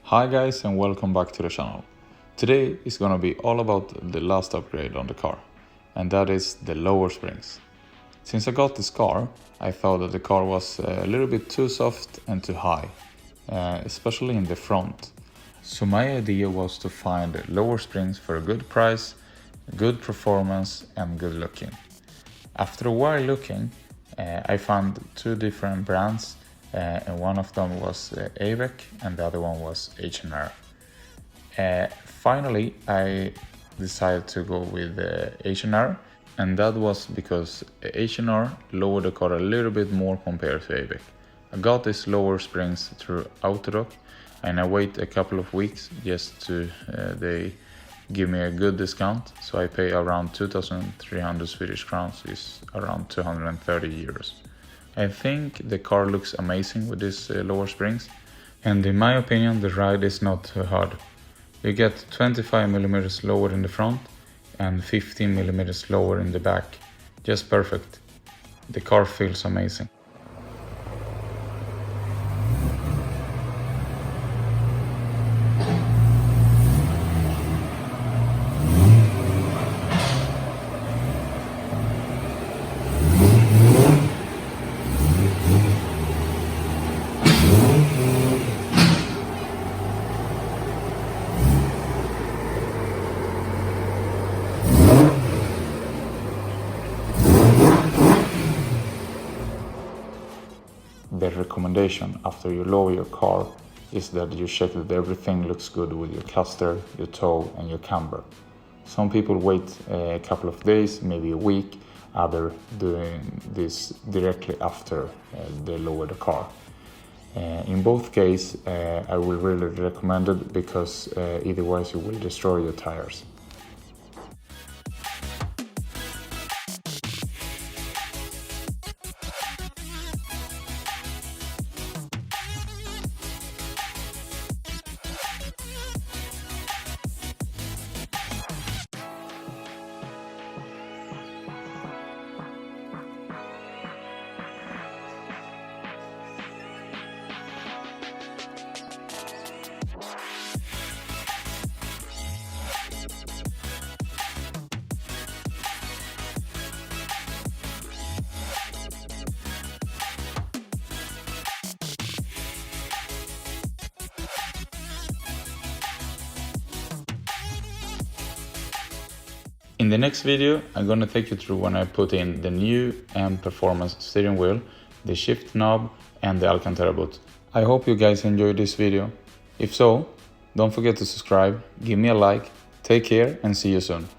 Hi guys and welcome back to the channel. Today is gonna be all about the last upgrade on the car, and that is the lower springs. Since I got this car, I thought that the car was a little bit too soft and too high, especially in the front. So my idea was to find lower springs for a good price, good performance and good looking. After a while looking, I found two different brands, and one of them was AVEC and the other one was H&R. Finally, I decided to go with H&R, and that was because H&R lowered the car a little bit more compared to AVEC. I got these lower springs through Autodoc, and I wait a couple of weeks just to they give me a good discount, so I pay around 2,300 Swedish crowns, is around 230 euros. I think the car looks amazing with these lower springs, and in my opinion the ride is not too hard. You get 25mm lower in the front and 15mm lower in the back, just perfect. The car feels amazing. The recommendation after you lower your car is that you check that everything looks good with your cluster, your toe and your camber. Some people wait a couple of days, maybe a week, others doing this directly after they lower the car. In both cases, I will really recommend it because otherwise you will destroy your tires. In the next video, I'm gonna take you through when I put in the new M Performance steering wheel, the shift knob and the Alcantara boot. I hope you guys enjoyed this video. If so, don't forget to subscribe, give me a like, take care and see you soon.